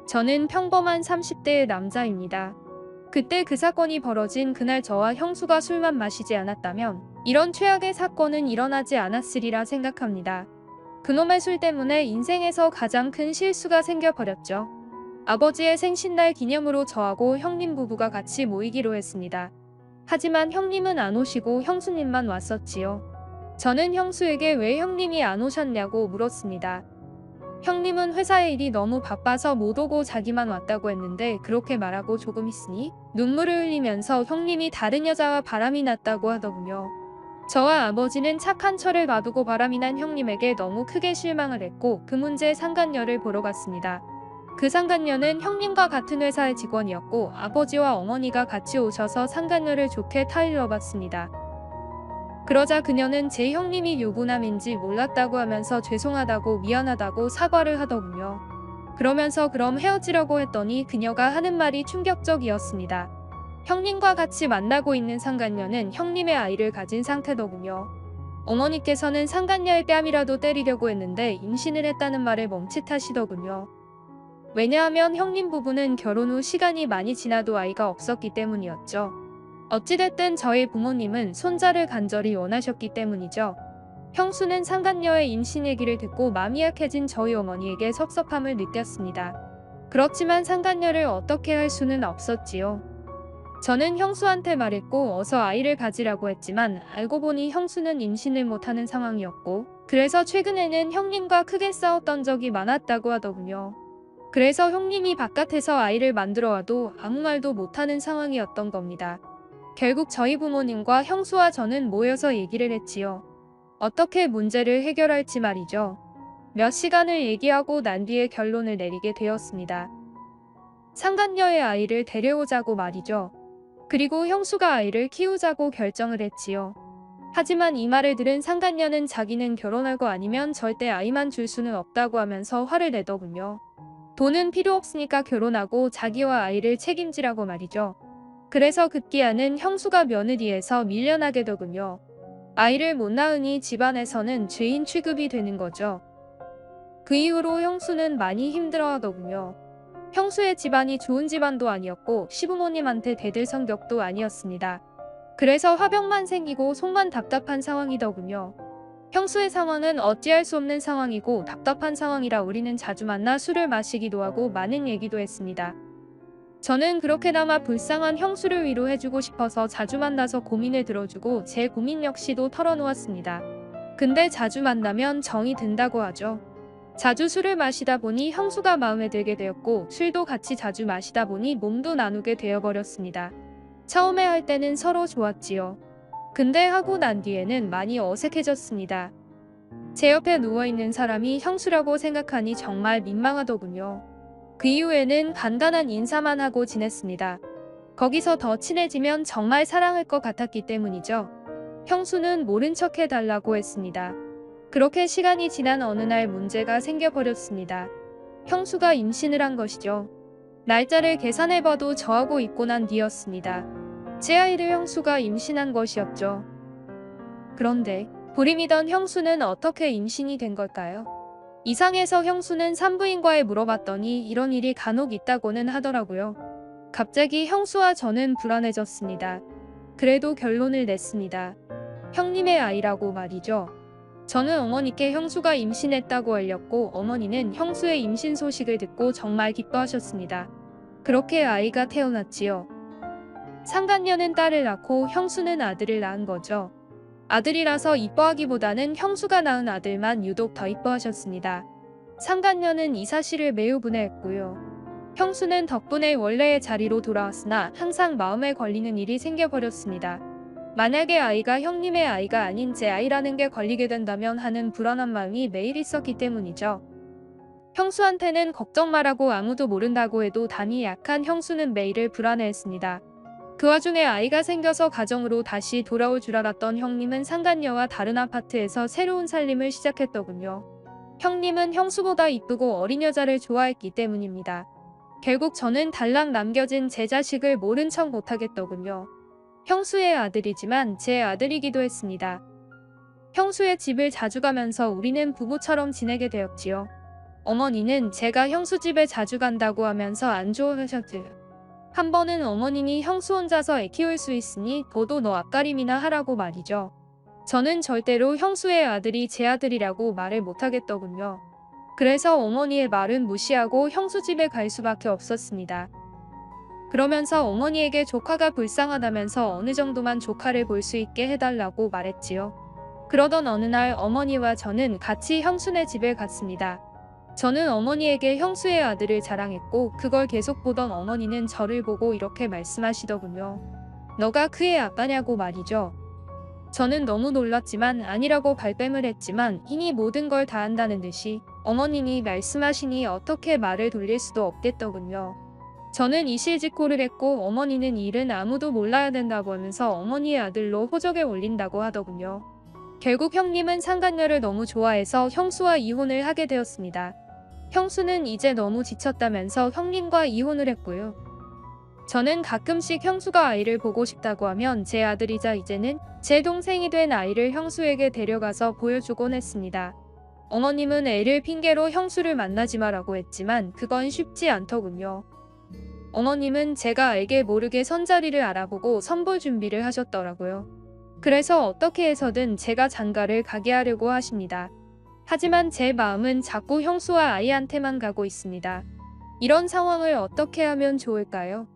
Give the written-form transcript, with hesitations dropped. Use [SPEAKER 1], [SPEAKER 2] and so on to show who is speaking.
[SPEAKER 1] 저는 평범한 30대의 남자입니다. 그때 그 사건이 벌어진 그날 저와 형수가 술만 마시지 않았다면 이런 최악의 사건은 일어나지 않았으리라 생각합니다. 그놈의 술 때문에 인생에서 가장 큰 실수가 생겨버렸죠. 아버지의 생신날 기념으로 저하고 형님 부부가 같이 모이기로 했습니다. 하지만 형님은 안 오시고 형수님만 왔었지요. 저는 형수에게 왜 형님이 안 오셨냐고 물었습니다. 형님은 회사의 일이 너무 바빠서 못 오고 자기만 왔다고 했는데 그렇게 말하고 조금 있으니 눈물을 흘리면서 형님이 다른 여자와 바람이 났다고 하더군요. 저와 아버지는 착한 철을 놔두고 바람이 난 형님에게 너무 크게 실망을 했고 그 문제의 상간녀를 보러 갔습니다. 그 상간녀는 형님과 같은 회사의 직원이었고 아버지와 어머니가 같이 오셔서 상간녀를 좋게 타일러봤습니다. 그러자 그녀는 제 형님이 유부남인지 몰랐다고 하면서 죄송하다고 미안하다고 사과를 하더군요. 그러면서 그럼 헤어지려고 했더니 그녀가 하는 말이 충격적이었습니다. 형님과 같이 만나고 있는 상간녀는 형님의 아이를 가진 상태더군요. 어머니께서는 상간녀의 뺨이라도 때리려고 했는데 임신을 했다는 말에 멈칫하시더군요. 왜냐하면 형님 부부는 결혼 후 시간이 많이 지나도 아이가 없었기 때문이었죠. 어찌됐든 저희 부모님은 손자를 간절히 원하셨기 때문이죠. 형수는 상간녀의 임신 얘기를 듣고 마음이 약해진 저희 어머니에게 섭섭함을 느꼈습니다. 그렇지만 상간녀를 어떻게 할 수는 없었지요. 저는 형수한테 말했고 어서 아이를 가지라고 했지만 알고 보니 형수는 임신을 못하는 상황이었고 그래서 최근에는 형님과 크게 싸웠던 적이 많았다고 하더군요. 그래서 형님이 바깥에서 아이를 만들어 와도 아무 말도 못하는 상황이었던 겁니다. 결국 저희 부모님과 형수와 저는 모여서 얘기를 했지요. 어떻게 문제를 해결할지 말이죠. 몇 시간을 얘기하고 난 뒤에 결론을 내리게 되었습니다. 상간녀의 아이를 데려오자고 말이죠. 그리고 형수가 아이를 키우자고 결정을 했지요. 하지만 이 말을 들은 상간녀는 자기는 결혼할 거 아니면 절대 아이만 줄 수는 없다고 하면서 화를 내더군요. 돈은 필요 없으니까 결혼하고 자기와 아이를 책임지라고 말이죠. 그래서 급기야는 형수가 며느리에서 밀려나게 되군요. 아이를 못 낳으니 집안에서는 죄인 취급이 되는 거죠. 그 이후로 형수는 많이 힘들어하더군요. 형수의 집안이 좋은 집안도 아니었고 시부모님한테 대들 성격도 아니었습니다. 그래서 화병만 생기고 속만 답답한 상황이더군요. 형수의 상황은 어찌할 수 없는 상황이고 답답한 상황이라 우리는 자주 만나 술을 마시기도 하고 많은 얘기도 했습니다. 저는 그렇게나마 불쌍한 형수를 위로해주고 싶어서 자주 만나서 고민을 들어주고 제 고민 역시도 털어놓았습니다. 근데 자주 만나면 정이 든다고 하죠. 자주 술을 마시다 보니 형수가 마음에 들게 되었고 술도 같이 자주 마시다 보니 몸도 나누게 되어버렸습니다. 처음에 할 때는 서로 좋았지요. 근데 하고 난 뒤에는 많이 어색해졌습니다. 제 옆에 누워있는 사람이 형수라고 생각하니 정말 민망하더군요. 그 이후에는 간단한 인사만 하고 지냈습니다. 거기서 더 친해지면 정말 사랑할 것 같았기 때문이죠. 형수는 모른 척 해달라고 했습니다. 그렇게 시간이 지난 어느 날 문제가 생겨버렸습니다. 형수가 임신을 한 것이죠. 날짜를 계산해봐도 저하고 있고 난 뒤였습니다. 제 아이를 형수가 임신한 것이었죠. 그런데 불임이던 형수는 어떻게 임신이 된 걸까요? 이상해서 형수는 산부인과에 물어봤더니 이런 일이 간혹 있다고는 하더라고요. 갑자기 형수와 저는 불안해졌습니다. 그래도 결론을 냈습니다. 형님의 아이라고 말이죠. 저는 어머니께 형수가 임신했다고 알렸고 어머니는 형수의 임신 소식을 듣고 정말 기뻐하셨습니다. 그렇게 아이가 태어났지요. 상간녀는 딸을 낳고 형수는 아들을 낳은 거죠. 아들이라서 이뻐하기보다는 형수가 낳은 아들만 유독 더 이뻐하셨습니다. 상간녀는 이 사실을 매우 분해했고요. 형수는 덕분에 원래의 자리로 돌아왔으나 항상 마음에 걸리는 일이 생겨버렸습니다. 만약에 아이가 형님의 아이가 아닌 제 아이라는 게 걸리게 된다면 하는 불안한 마음이 매일 있었기 때문이죠. 형수한테는 걱정 말라고 아무도 모른다고 해도 담이 약한 형수는 매일을 불안해했습니다. 그 와중에 아이가 생겨서 가정으로 다시 돌아올 줄 알았던 형님은 상간녀와 다른 아파트에서 새로운 살림을 시작했더군요. 형님은 형수보다 이쁘고 어린 여자를 좋아했기 때문입니다. 결국 저는 달랑 남겨진 제 자식을 모른 척 못하겠더군요. 형수의 아들이지만 제 아들이기도 했습니다. 형수의 집을 자주 가면서 우리는 부부처럼 지내게 되었지요. 어머니는 제가 형수 집에 자주 간다고 하면서 안 좋아하셨대요. 한 번은 어머님이 형수 혼자서 애 키울 수 있으니 너도 너 앞가림이나 하라고 말이죠. 저는 절대로 형수의 아들이 제 아들이라고 말을 못하겠더군요. 그래서 어머니의 말은 무시하고 형수 집에 갈 수밖에 없었습니다. 그러면서 어머니에게 조카가 불쌍하다면서 어느 정도만 조카를 볼 수 있게 해달라고 말했지요. 그러던 어느 날 어머니와 저는 같이 형수네 집에 갔습니다. 저는 어머니에게 형수의 아들을 자랑했고 그걸 계속 보던 어머니는 저를 보고 이렇게 말씀하시더군요. 너가 그의 아빠냐고 말이죠. 저는 너무 놀랐지만 아니라고 발뺌을 했지만 이니 모든 걸 다 한다는 듯이 어머님이 말씀하시니 어떻게 말을 돌릴 수도 없겠더군요. 저는 이실직고를 했고 어머니는 일은 아무도 몰라야 된다고 하면서 어머니의 아들로 호적에 올린다고 하더군요. 결국 형님은 상간녀를 너무 좋아해서 형수와 이혼을 하게 되었습니다. 형수는 이제 너무 지쳤다면서 형님과 이혼을 했고요. 저는 가끔씩 형수가 아이를 보고 싶다고 하면 제 아들이자 이제는 제 동생이 된 아이를 형수에게 데려가서 보여주곤 했습니다. 어머님은 애를 핑계로 형수를 만나지 마라고 했지만 그건 쉽지 않더군요. 어머님은 제가 알게 모르게 선자리를 알아보고 선볼 준비를 하셨더라고요. 그래서 어떻게 해서든 제가 장가를 가게 하려고 하십니다. 하지만 제 마음은 자꾸 형수와 아이한테만 가고 있습니다. 이런 상황을 어떻게 하면 좋을까요?